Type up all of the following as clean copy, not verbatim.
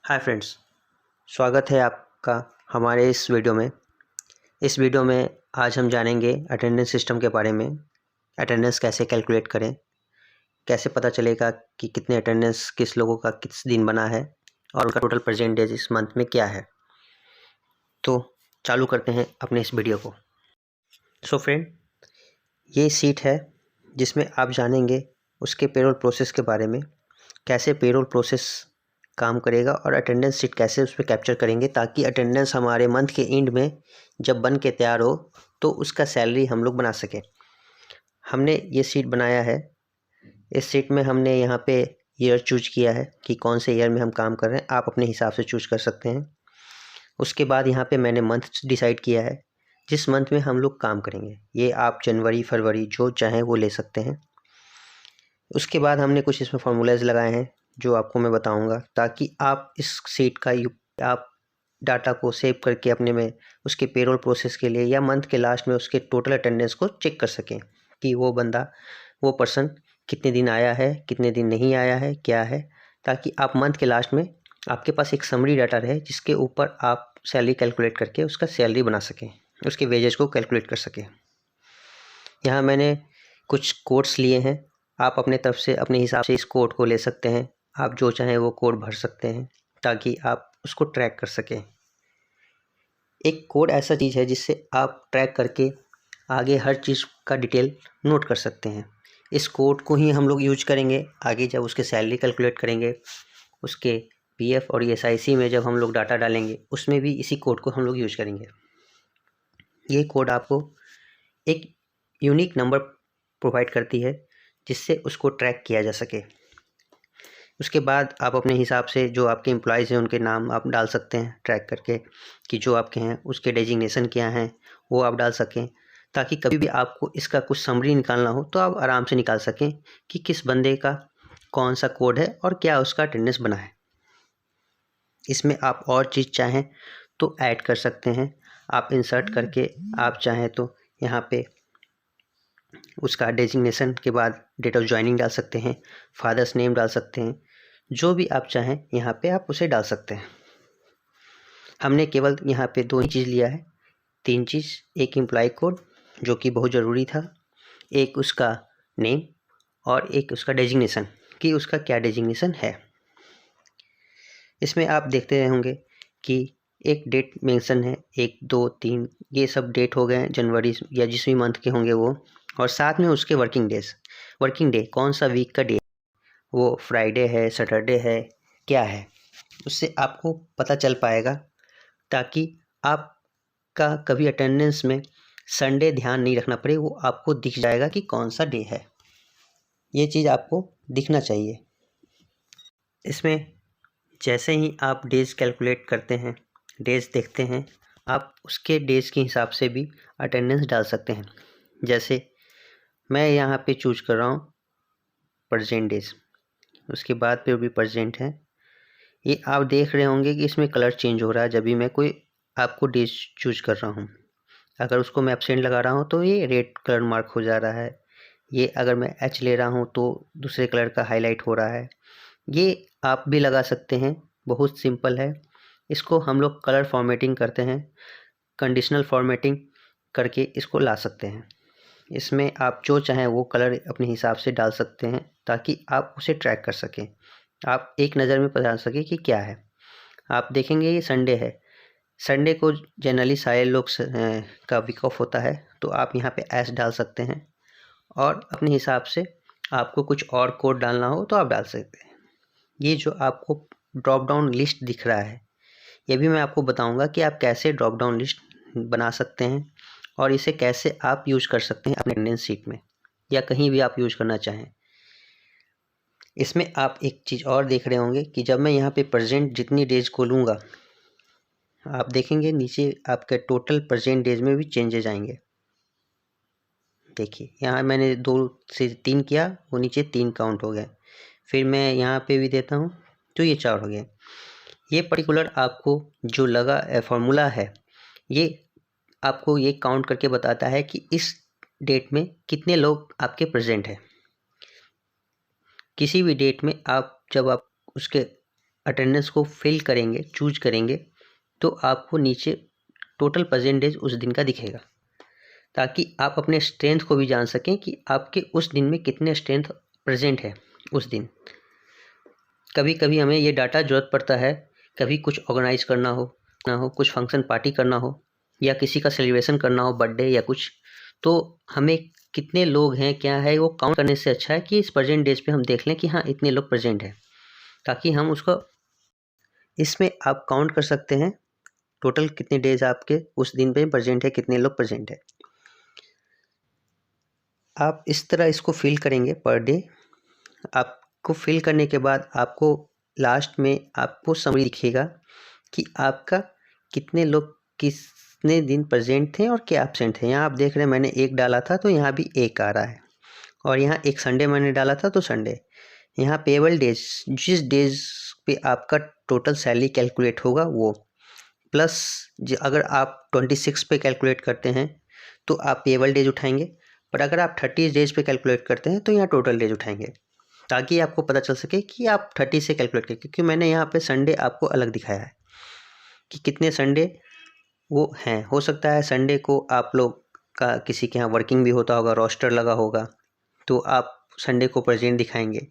Hi friends, स्वागत है आपका हमारे इस वीडियो में। इस वीडियो में आज हम जानेंगे अटेंडेंस सिस्टम के बारे में। अटेंडेंस कैसे कैलकुलेट करें, कैसे पता चलेगा कि कितने अटेंडेंस किस लोगों का किस दिन बना है और उनका टोटल प्रेजेंट डेज इस मंथ में क्या है। तो चालू करते हैं अपने इस वीडियो को। सो फ्रेंड, ये सीट है जिसमें आप जानेंगे उसके पेरोल प्रोसेस के बारे में, कैसे पेरोल प्रोसेस काम करेगा और अटेंडेंस शीट कैसे उस पर कैप्चर करेंगे ताकि अटेंडेंस हमारे मंथ के एंड में जब बन के तैयार हो तो उसका सैलरी हम लोग बना सकें। हमने ये सीट बनाया है। इस सीट में हमने यहाँ पे ईयर चूज किया है कि कौन से ईयर में हम काम कर रहे हैं। आप अपने हिसाब से चूज कर सकते हैं। उसके बाद यहाँ पे मैंने मंथ डिसाइड किया है जिस मंथ में हम लोग काम करेंगे। ये आप जनवरी फरवरी जो चाहें वो ले सकते हैं। उसके बाद हमने कुछ इसमें फार्मूलाज लगाए हैं जो आपको मैं बताऊंगा ताकि आप इस सीट का आप डाटा को सेव करके अपने में उसके पेरोल प्रोसेस के लिए या मंथ के लास्ट में उसके टोटल अटेंडेंस को चेक कर सकें कि वो बंदा वो पर्सन कितने दिन आया है, कितने दिन नहीं आया है, क्या है, ताकि आप मंथ के लास्ट में आपके पास एक समरी डाटा रहे जिसके ऊपर आप सैलरी कैलकुलेट करके उसका सैलरी बना सकें, उसके वेजेस को कैलकुलेट कर सकें। यहाँ मैंने कुछ कोड्स लिए हैं। आप अपने तरफ से अपने हिसाब से इस कोड को ले सकते हैं। आप जो चाहें वो कोड भर सकते हैं ताकि आप उसको ट्रैक कर सकें। एक कोड ऐसा चीज़ है जिससे आप ट्रैक करके आगे हर चीज़ का डिटेल नोट कर सकते हैं। इस कोड को ही हम लोग यूज करेंगे आगे जब उसके सैलरी कैलकुलेट करेंगे, उसके पीएफ और एसआईसी में जब हम लोग डाटा डालेंगे उसमें भी इसी कोड को हम लोग यूज करेंगे। ये कोड आपको एक यूनिक नंबर प्रोवाइड करती है जिससे उसको ट्रैक किया जा सके। उसके बाद आप अपने हिसाब से जो आपके एम्प्लॉयज़ हैं उनके नाम आप डाल सकते हैं ट्रैक करके कि जो आपके हैं उसके डेजिग्नेशन क्या हैं वो आप डाल सकें ताकि कभी भी आपको इसका कुछ समरी निकालना हो तो आप आराम से निकाल सकें कि किस बंदे का कौन सा कोड है और क्या उसका अटेंडेंस बना है। इसमें आप और चीज़ चाहें तो ऐड कर सकते हैं। आप इंसर्ट करके आप चाहें तो यहाँ पे उसका डेजिग्नेशन के बाद डेट ऑफ ज्वाइनिंग डाल सकते हैं, फादर्स नेम डाल सकते हैं, जो भी आप चाहें यहाँ पे आप उसे डाल सकते हैं। हमने केवल यहाँ पे दो ही चीज़ लिया है, तीन चीज़, एक एम्प्लॉय कोड जो कि बहुत ज़रूरी था, एक उसका नेम और एक उसका डेजिग्नेशन कि उसका क्या डेजिग्नेशन है। इसमें आप देखते रहे होंगे कि एक डेट मेंशन है, 1 2 3 ये सब डेट हो गए जनवरी या जिस भी मंथ के होंगे वो, और साथ में उसके वर्किंग डे कौन सा वीक का डे, वो फ्राइडे है, सैटरडे है, क्या है, उससे आपको पता चल पाएगा ताकि आपका कभी अटेंडेंस में संडे ध्यान नहीं रखना पड़े, वो आपको दिख जाएगा कि कौन सा डे है। ये चीज़ आपको दिखना चाहिए। इसमें जैसे ही आप डेज कैलकुलेट करते हैं, डेज देखते हैं, आप उसके डेज के हिसाब से भी अटेंडेंस डाल सकते हैं। जैसे मैं यहाँ पे चूज कर रहा हूँ प्रेजेंट डेज, उसके बाद पे भी प्रेजेंट है। ये आप देख रहे होंगे कि इसमें कलर चेंज हो रहा है जब भी मैं कोई आपको डेज चूज कर रहा हूँ। अगर उसको मैं एब्सेंट लगा रहा हूँ तो ये रेड कलर मार्क हो जा रहा है। ये अगर मैं एच ले रहा हूँ तो दूसरे कलर का हाईलाइट हो रहा है। ये आप भी लगा सकते हैं, बहुत सिंपल है। इसको हम लोग कलर फॉर्मेटिंग करते हैं, कंडीशनल फॉर्मेटिंग करके इसको ला सकते हैं। इसमें आप जो चाहें वो कलर अपने हिसाब से डाल सकते हैं ताकि आप उसे ट्रैक कर सकें, आप एक नज़र में पता सकें कि क्या है। आप देखेंगे ये संडे है, संडे को जनरली सारे लोग का वीक ऑफ होता है, तो आप यहाँ पे एस डाल सकते हैं और अपने हिसाब से आपको कुछ और कोड डालना हो तो आप डाल सकते हैं। ये जो आपको ड्रॉप डाउन लिस्ट दिख रहा है, ये भी मैं आपको बताऊंगा कि आप कैसे ड्रॉप डाउन लिस्ट बना सकते हैं और इसे कैसे आप यूज कर सकते हैं अपने अटेंडेंस शीट में या कहीं भी आप यूज करना चाहें। इसमें आप एक चीज़ और देख रहे होंगे कि जब मैं यहाँ पे प्रेजेंट जितनी डेज को लूँगा, आप देखेंगे नीचे आपके टोटल प्रेजेंट डेज में भी चेंजेज आएंगे। देखिए यहाँ मैंने 2 से 3 किया, वो नीचे 3 काउंट हो गया। फिर मैं यहाँ पे भी देता हूँ तो ये 4 हो गया। ये पर्टिकुलर आपको जो लगा फार्मूला है, ये आपको ये काउंट करके बताता है कि इस डेट में कितने लोग आपके प्रेजेंट हैं। किसी भी डेट में आप जब आप उसके अटेंडेंस को फिल करेंगे, चूज करेंगे, तो आपको नीचे टोटल परसेंटेज उस दिन का दिखेगा, ताकि आप अपने स्ट्रेंथ को भी जान सकें कि आपके उस दिन में कितने स्ट्रेंथ प्रेजेंट है उस दिन। कभी कभी हमें ये डाटा ज़रूरत पड़ता है, कभी कुछ ऑर्गेनाइज करना हो, कुछ फंक्शन पार्टी करना हो, या किसी का सेलिब्रेशन करना हो, बर्थडे या कुछ, तो हमें कितने लोग हैं क्या है वो काउंट करने से अच्छा है कि इस प्रेजेंट डेज पे हम देख लें कि हाँ इतने लोग प्रेजेंट हैं, ताकि हम उसको इसमें आप काउंट कर सकते हैं टोटल कितने डेज आपके उस दिन पे प्रेजेंट है, कितने लोग प्रेजेंट है। आप इस तरह इसको फिल करेंगे पर डे। आपको फिल करने के बाद आपको लास्ट में आपको समरी दिखेगा कि आपका कितने लोग कितने दिन प्रेजेंट थे और क्या एब्सेंट थे। यहाँ आप देख रहे हैं मैंने एक डाला था तो यहाँ भी एक आ रहा है, और यहाँ एक संडे मैंने डाला था तो संडे। यहाँ पेबल डेज, जिस डेज पे आपका टोटल सैलरी कैलकुलेट होगा वो, प्लस अगर आप 26 पे कैलकुलेट करते हैं तो आप पेबल डेज उठाएंगे, पर अगर आप 30 डेज पे कैलकुलेट करते हैं तो यहाँ टोटल डेज उठाएंगे, ताकि आपको पता चल सके कि आप 30 से कैलकुलेट करें। क्योंकि मैंने यहाँ पे संडे आपको अलग दिखाया है कि कितने संडे वो हैं। हो सकता है संडे को आप लोग का किसी के यहाँ वर्किंग भी होता होगा, रोस्टर लगा होगा, तो आप संडे को प्रेजेंट दिखाएंगे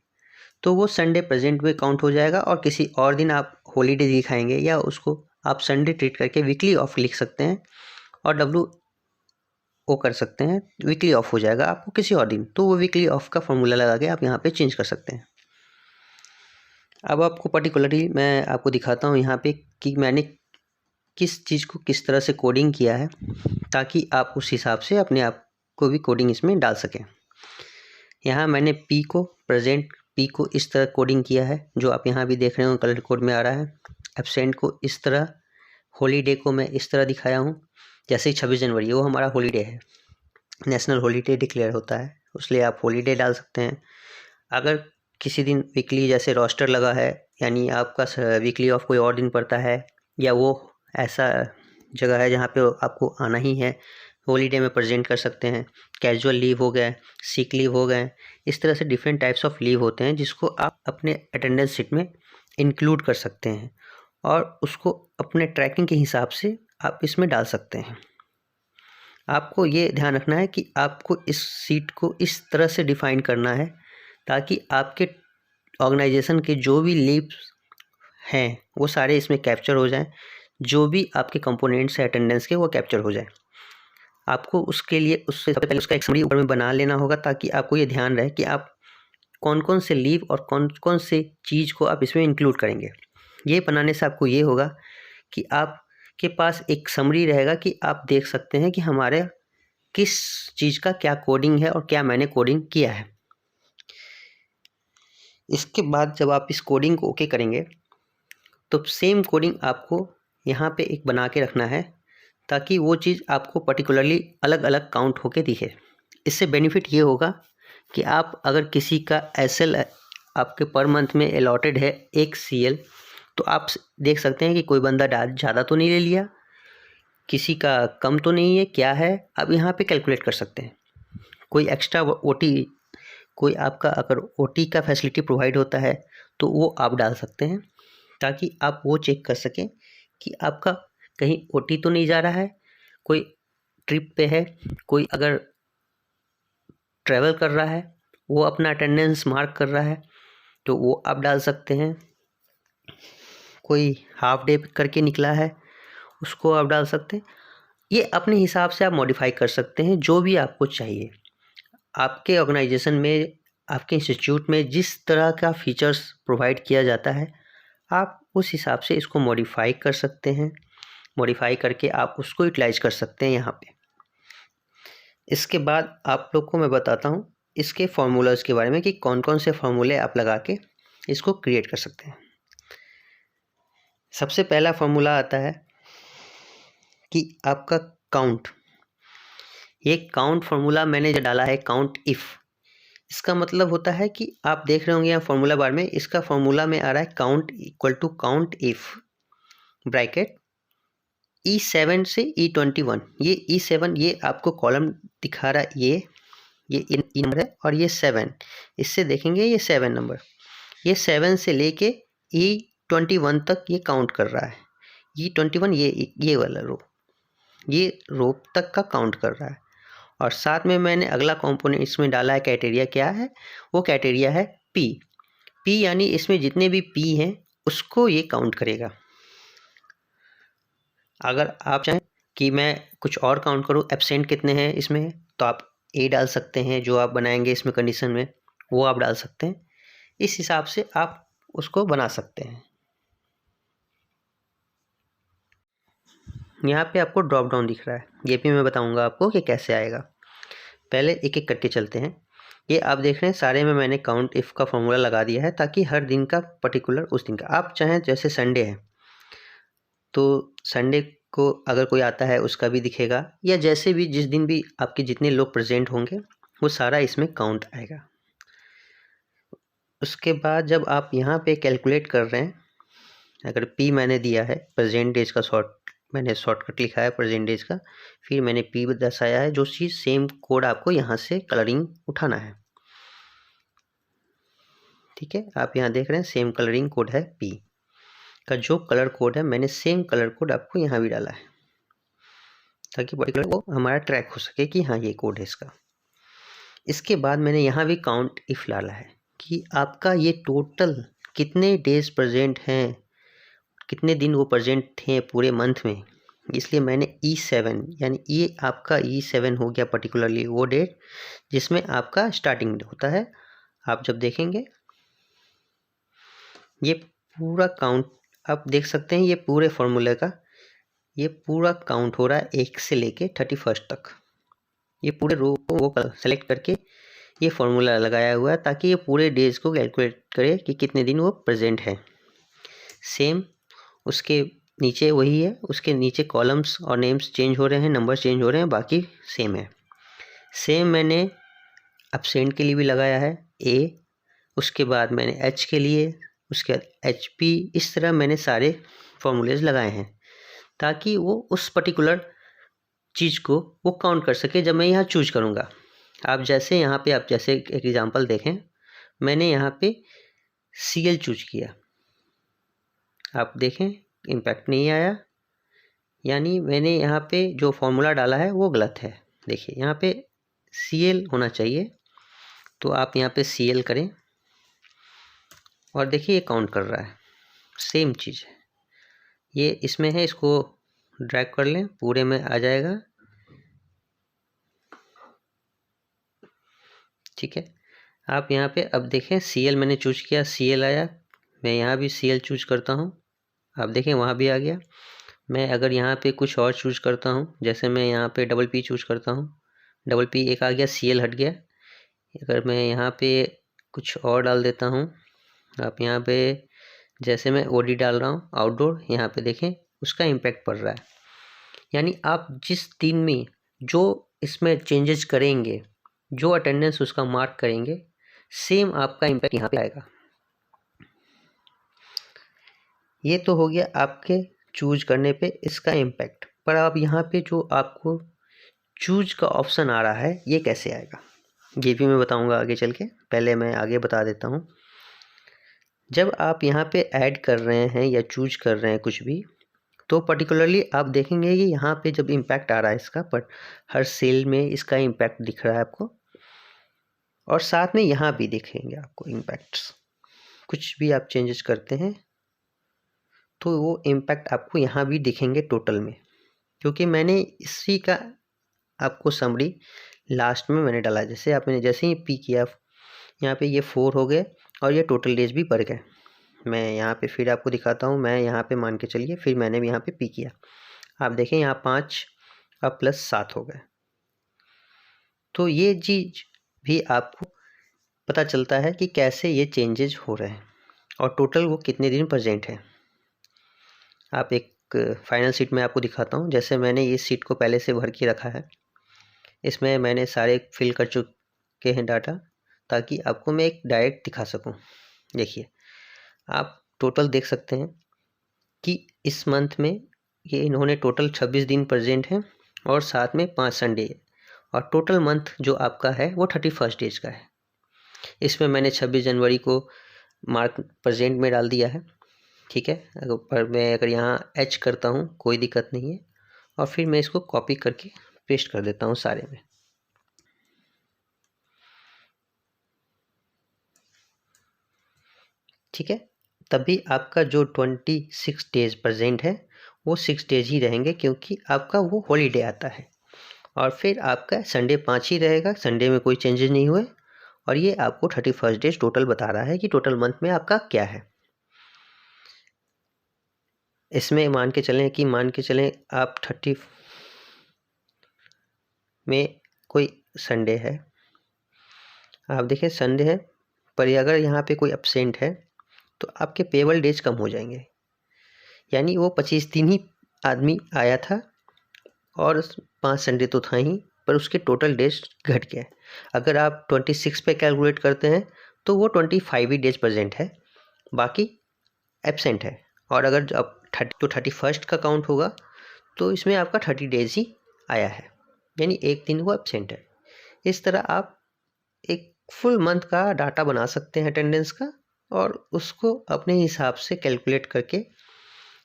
तो वो संडे प्रेजेंट में काउंट हो जाएगा, और किसी और दिन आप हॉलीडे दिखाएंगे या उसको आप संडे ट्रीट करके वीकली ऑफ लिख सकते हैं और WO कर सकते हैं, वीकली ऑफ हो जाएगा आपको किसी और दिन, तो वो वीकली ऑफ का फॉर्मूला लगा के आप यहाँ पे चेंज कर सकते हैं। अब आपको पर्टिकुलरली मैं आपको दिखाता हूँ यहाँ पे कि मैंने किस चीज़ को किस तरह से कोडिंग किया है, ताकि आप उस हिसाब से अपने आप को भी कोडिंग इसमें डाल सकें। यहाँ मैंने पी को इस तरह कोडिंग किया है, जो आप यहाँ भी देख रहे हो कलर कोड में आ रहा है। एब्सेंट को इस तरह, हॉलीडे को मैं इस तरह दिखाया हूँ, जैसे 26 जनवरी वो हमारा हॉलीडे है, नेशनल हॉलीडे डिक्लेयर होता है, इसलिए आप हॉलीडे डाल सकते हैं। अगर किसी दिन वीकली जैसे रोस्टर लगा है, यानी आपका वीकली ऑफ कोई और दिन पड़ता है, या वो ऐसा जगह है जहाँ पे आपको आना ही है, हॉलीडे में प्रेजेंट कर सकते हैं। कैजुअल लीव हो गए, सिक लीव हो गए, इस तरह से डिफरेंट टाइप्स ऑफ लीव होते हैं जिसको आप अपने अटेंडेंस शीट में इंक्लूड कर सकते हैं, और उसको अपने ट्रैकिंग के हिसाब से आप इसमें डाल सकते हैं। आपको ये ध्यान रखना है कि आपको इस सीट को इस तरह से डिफाइन करना है ताकि आपके ऑर्गेनाइजेशन के जो भी लीव्स हैं वो सारे इसमें कैप्चर हो जाएं, जो भी आपके कंपोनेंट्स हैं अटेंडेंस के वो कैप्चर हो जाए। आपको उसके लिए उससे सबसे पहले उसका एक समरी ऊपर में बना लेना होगा, ताकि आपको ये ध्यान रहे कि आप कौन कौन से लीव और कौन कौन से चीज़ को आप इसमें इंक्लूड करेंगे। ये बनाने से आपको ये होगा कि आपके पास एक समरी रहेगा कि आप देख सकते हैं कि हमारे किस चीज़ का क्या कोडिंग है और क्या मैंने कोडिंग किया है। इसके बाद जब आप इस कोडिंग को ओके करेंगे तो सेम कोडिंग आपको यहाँ पे एक बना के रखना है, ताकि वो चीज़ आपको पर्टिकुलरली अलग अलग काउंट होके दिखे। इससे बेनिफिट ये होगा कि आप अगर किसी का SL आपके पर मंथ में अलॉटेड है एक CL, तो आप देख सकते हैं कि कोई बंदा ज़्यादा तो नहीं ले लिया, किसी का कम तो नहीं है, क्या है आप यहाँ पे कैलकुलेट कर सकते हैं। कोई एक्स्ट्रा OT, कोई आपका अगर OT का फैसिलिटी प्रोवाइड होता है तो वो आप डाल सकते हैं, ताकि आप वो चेक कर सकें कि आपका कहीं OT तो नहीं जा रहा है, कोई ट्रिप पे है, कोई अगर ट्रैवल कर रहा है वो अपना अटेंडेंस मार्क कर रहा है तो वो आप डाल सकते हैं, कोई हाफ डे करके निकला है उसको आप डाल सकते हैं। ये अपने हिसाब से आप मॉडिफाई कर सकते हैं, जो भी आपको चाहिए। आपके ऑर्गेनाइजेशन में, आपके इंस्टीट्यूट में जिस तरह का फीचर्स प्रोवाइड किया जाता है आप उस हिसाब से इसको मॉडिफाई कर सकते हैं, मॉडिफाई करके आप उसको यूटिलाइज कर सकते हैं यहाँ पे। इसके बाद आप लोग को मैं बताता हूँ इसके फार्मूलाज के बारे में कि कौन कौन से फार्मूले आप लगा के इसको क्रिएट कर सकते हैं। सबसे पहला फार्मूला आता है कि आपका काउंट। ये काउंट फार्मूला मैंने जो डाला है काउंट इफ़, इसका मतलब होता है कि आप देख रहे होंगे यहाँ फार्मूला बार में, इसका फार्मूला में आ रहा है count equal to count if bracket E7 से E21। ये E7 ये आपको कॉलम दिखा रहा है, ये नंबर है, और ये 7, इससे देखेंगे ये 7 नंबर, ये 7 से लेके 21 तक ये काउंट कर रहा है। ये 21 ये वाला रो तक का काउंट कर रहा है। और साथ में मैंने अगला कंपोनेंट इसमें डाला है, क्राइटेरिया क्या है, वो क्राइटेरिया है पी यानी इसमें जितने भी पी हैं उसको ये काउंट करेगा। अगर आप चाहें कि मैं कुछ और काउंट करूँ, एब्सेंट कितने हैं इसमें, तो आप ए डाल सकते हैं, जो आप बनाएंगे इसमें कंडीशन में वो आप डाल सकते हैं। इस हिसाब से आप उसको बना सकते हैं। यहाँ पे आपको ड्रॉप डाउन दिख रहा है, ये भी मैं बताऊंगा आपको कि कैसे आएगा। पहले एक एक करके चलते हैं। ये आप देख रहे हैं सारे में मैंने काउंट इफ़ का फॉर्मूला लगा दिया है, ताकि हर दिन का पर्टिकुलर उस दिन का, आप चाहें जैसे संडे है तो संडे को अगर कोई आता है उसका भी दिखेगा, या जैसे भी जिस दिन भी आपके जितने लोग प्रेजेंट होंगे वो सारा इसमें काउंट आएगा। उसके बाद जब आप यहाँ पे कैलकुलेट कर रहे हैं, अगर पी मैंने दिया है प्रेजेंट डेज का मैंने शॉर्टकट लिखा है प्रेजेंट डेज का, फिर मैंने पी दर्शाया है, जो चीज़ सेम कोड आपको यहाँ से कलरिंग उठाना है। ठीक है, आप यहाँ देख रहे हैं सेम कलरिंग कोड है पी का, जो कलर कोड है मैंने सेम कलर कोड आपको यहाँ भी डाला है, ताकि पर्टिकुलर वो हमारा ट्रैक हो सके कि हाँ ये कोड है इसका। इसके बाद मैंने यहाँ भी काउंट इफ डाला है कि आपका ये टोटल कितने डेज प्रेजेंट हैं, कितने दिन वो प्रेजेंट थे पूरे मंथ में। इसलिए मैंने E7 यानी ये आपका E7 हो गया पर्टिकुलरली वो डेट जिसमें आपका स्टार्टिंग होता है। आप जब देखेंगे ये पूरा काउंट आप देख सकते हैं, ये पूरे फॉर्मूले का ये पूरा काउंट हो रहा है 1 से लेके 31 तक। ये पूरे रो को वो सेलेक्ट करके ये फॉर्मूला लगाया हुआ है, ताकि ये पूरे डेज को कैलकुलेट करे कि कितने दिन वो प्रेजेंट है। सेम उसके नीचे वही है, उसके नीचे कॉलम्स और नेम्स चेंज हो रहे हैं, नंबर चेंज हो रहे हैं, बाकी सेम है। सेम मैंने एब्सेंट के लिए भी लगाया है ए, उसके बाद मैंने एच के लिए, उसके बाद एच पी, इस तरह मैंने सारे फॉर्मूलेज लगाए हैं ताकि वो उस पर्टिकुलर चीज़ को वो काउंट कर सके जब मैं यहाँ चूज करूँगा। आप जैसे यहाँ पे आप जैसे एक एग्जांपल देखें, मैंने यहाँ पे CL चूज किया, आप देखें इम्पैक्ट नहीं आया, यानी मैंने यहाँ पे जो फॉर्मूला डाला है वो गलत है। देखिए यहाँ पे CL होना चाहिए, तो आप यहाँ पे CL करें और देखिए ये काउंट कर रहा है, सेम चीज़ है। ये इसमें है, इसको ड्रैग कर लें, पूरे में आ जाएगा। ठीक है, आप यहाँ पे अब देखें CL मैंने चूज किया, CL आया, मैं यहाँ भी CL चूज करता हूँ, आप देखें वहाँ भी आ गया। मैं अगर यहाँ पे कुछ और चूज करता हूँ, जैसे मैं यहाँ पे डबल P चूज करता हूँ, डबल P एक आ गया, CL हट गया। अगर मैं यहाँ पे कुछ और डाल देता हूँ, आप यहाँ पे जैसे मैं OD डाल रहा हूँ आउटडोर, यहाँ पे देखें उसका इम्पैक्ट पड़ रहा है। यानी आप जिस दिन में जो इसमें चेंजेस करेंगे, जो अटेंडेंस उसका मार्क करेंगे, सेम आपका इम्पैक्ट यहाँ पे आएगा। ये तो हो गया आपके चूज करने पे इसका इम्पैक्ट, पर अब यहाँ पे जो आपको चूज का ऑप्शन आ रहा है ये कैसे आएगा, ये भी मैं बताऊंगा आगे चल के। पहले मैं आगे बता देता हूँ। जब आप यहाँ पे ऐड कर रहे हैं या चूज कर रहे हैं कुछ भी, तो पर्टिकुलरली आप देखेंगे कि यहाँ पे जब इम्पैक्ट आ रहा है इसका, पर हर सेल में इसका इम्पैक्ट दिख रहा है आपको, और साथ में यहाँ भी दिखेंगे आपको इम्पैक्ट्स। कुछ भी आप चेंजेस करते हैं तो वो इम्पैक्ट आपको यहाँ भी दिखेंगे टोटल में, क्योंकि मैंने इसी का आपको समरी लास्ट में मैंने डाला। जैसे आपने जैसे ही पी किया, यहाँ पे ये 4 हो गए और ये टोटल डेज भी बढ़ गए। मैं यहाँ पे फिर आपको दिखाता हूँ, मैं यहाँ पे मान के चलिए फिर मैंने भी यहाँ पे पी किया, आप देखें यहाँ 5 और प्लस 7 हो गए। तो ये चीज़ भी आपको पता चलता है कि कैसे ये चेंजेज हो रहे हैं और टोटल वो कितने दिन प्रेजेंट है। आप एक फाइनल सीट में आपको दिखाता हूँ। जैसे मैंने इस सीट को पहले से भर के रखा है, इसमें मैंने सारे फिल कर चुके हैं डाटा, ताकि आपको मैं एक डायरेक्ट दिखा सकूँ। देखिए आप टोटल देख सकते हैं कि इस मंथ में ये इन्होंने टोटल 26 दिन प्रेजेंट हैं और साथ में 5 संडे है, और टोटल मंथ जो आपका है वो 31 डेज का है। इसमें मैंने 26 जनवरी को मार्क प्रेजेंट में डाल दिया है। ठीक है। पर मैं अगर यहाँ एच करता हूँ कोई दिक्कत नहीं है, और फिर मैं इसको कॉपी करके पेस्ट कर देता हूँ सारे में। ठीक है, तभी आपका जो 26 डेज प्रेजेंट है वो 6 डेज ही रहेंगे, क्योंकि आपका वो हॉलीडे आता है। और फिर आपका संडे 5 ही रहेगा, संडे में कोई चेंजेस नहीं हुए। और ये आपको 31 डेज टोटल बता रहा है कि टोटल मंथ में आपका क्या है। इसमें मान के चलें आप 30 में कोई संडे है, आप देखें संडे है, पर अगर यहाँ पे कोई एब्सेंट है तो आपके पेबल डेज कम हो जाएंगे। यानी वो 25 दिन ही आदमी आया था और 5 संडे तो था ही, पर उसके टोटल डेज घट गया। अगर आप 26 पे कैलकुलेट करते हैं तो वो 25 ही डेज प्रेजेंट है, बाकी एब्सेंट है। और अगर अब 31 का काउंट होगा तो इसमें आपका 30 डेज ही आया है, यानी एक दिन वो एब्सेंट है। इस तरह आप एक फुल मंथ का डाटा बना सकते हैं अटेंडेंस का, और उसको अपने हिसाब से कैलकुलेट करके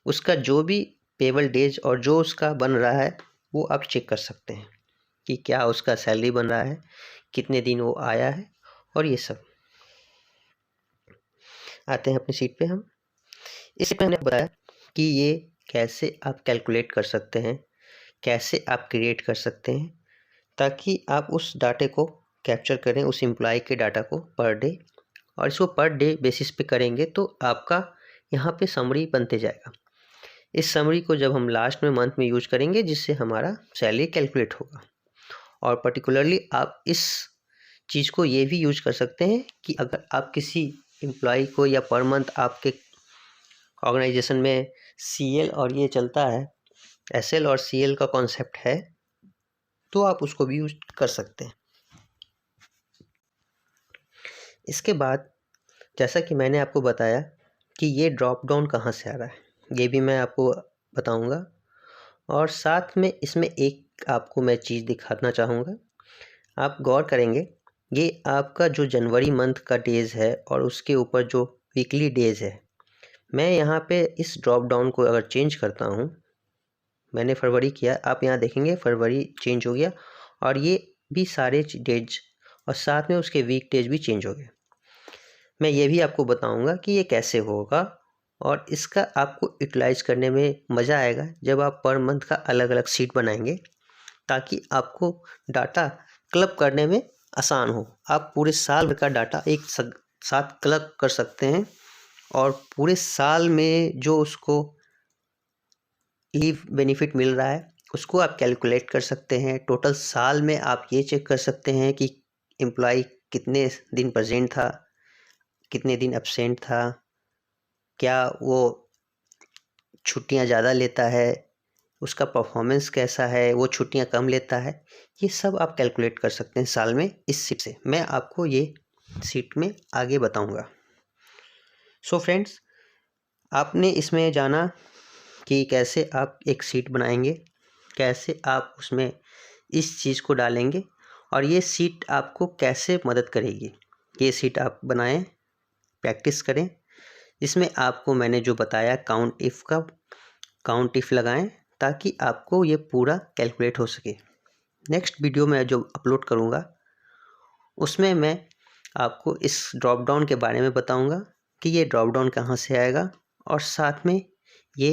उसका जो भी पेबल डेज और जो उसका बन रहा है वो आप चेक कर सकते हैं कि क्या उसका सैलरी बन रहा है, कितने दिन वो आया है, और ये सब। आते हैं अपनी सीट पे हम। इससे मैंने बताया कि ये कैसे आप कैलकुलेट कर सकते हैं, कैसे आप क्रिएट कर सकते हैं, ताकि आप उस डाटे को कैप्चर करें, उस एम्प्लॉय के डाटा को पर डे, और इसको पर डे बेसिस पे करेंगे तो आपका यहाँ पे समरी बनते जाएगा। इस समरी को जब हम लास्ट में मंथ में यूज करेंगे, जिससे हमारा सैलरी कैलकुलेट होगा। और पर्टिकुलरली आप इस चीज़ को ये भी यूज कर सकते हैं कि अगर आप किसी एम्प्लॉय को, या पर मंथ आपके ऑर्गेनाइजेशन में सीएल और ये चलता है, एसएल और सीएल का कॉन्सेप्ट है, तो आप उसको भी यूज कर सकते हैं। इसके बाद जैसा कि मैंने आपको बताया कि ये ड्रॉप डाउन कहाँ से आ रहा है, ये भी मैं आपको बताऊंगा। और साथ में इसमें एक आपको मैं चीज़ दिखाना चाहूँगा, आप गौर करेंगे, ये आपका जो जनवरी मंथ का डेज़ है और उसके ऊपर जो वीकली डेज़ है, मैं यहाँ पे इस ड्रॉप डाउन को अगर चेंज करता हूँ, मैंने फरवरी किया, आप यहाँ देखेंगे फरवरी चेंज हो गया, और ये भी सारे डेज और साथ में उसके वीक डेज भी चेंज हो गए। मैं ये भी आपको बताऊंगा कि ये कैसे होगा, और इसका आपको यूटिलाइज करने में मज़ा आएगा जब आप पर मंथ का अलग अलग शीट बनाएंगे, ताकि आपको डाटा क्लब करने में आसान हो। आप पूरे साल भर का डाटा एक साथ क्लब कर सकते हैं, और पूरे साल में जो उसको लीव बेनिफिट मिल रहा है उसको आप कैलकुलेट कर सकते हैं। टोटल साल में आप ये चेक कर सकते हैं कि एम्प्लॉय कितने दिन प्रेजेंट था, कितने दिन एब्सेंट था, क्या वो छुट्टियां ज़्यादा लेता है, उसका परफॉर्मेंस कैसा है, वो छुट्टियां कम लेता है। ये सब आप कैलकुलेट कर सकते हैं साल में इस सीट से। मैं आपको ये सीट में आगे बताऊंगा। सो फ्रेंड्स, आपने इसमें जाना कि कैसे आप एक सीट बनाएंगे, कैसे आप उसमें इस चीज़ को डालेंगे, और ये सीट आपको कैसे मदद करेगी। ये सीट आप बनाएं, प्रैक्टिस करें। इसमें आपको मैंने जो बताया काउंट इफ़ लगाएं, ताकि आपको ये पूरा कैलकुलेट हो सके। नेक्स्ट वीडियो में जो अपलोड करूँगा उसमें मैं आपको इस ड्रॉप डाउन के बारे में बताऊँगा कि ये ड्रॉप डाउन कहाँ से आएगा, और साथ में ये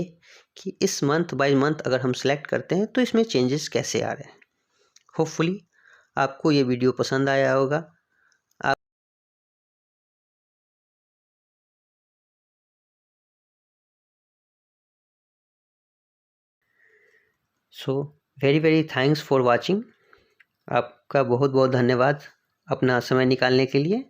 कि इस मंथ बाय मंथ अगर हम सेलेक्ट करते हैं तो इसमें चेंजेस कैसे आ रहे हैं। होपफुली आपको ये वीडियो पसंद आया होगा। So very very thanks for watching. आपका बहुत बहुत धन्यवाद अपना समय निकालने के लिए।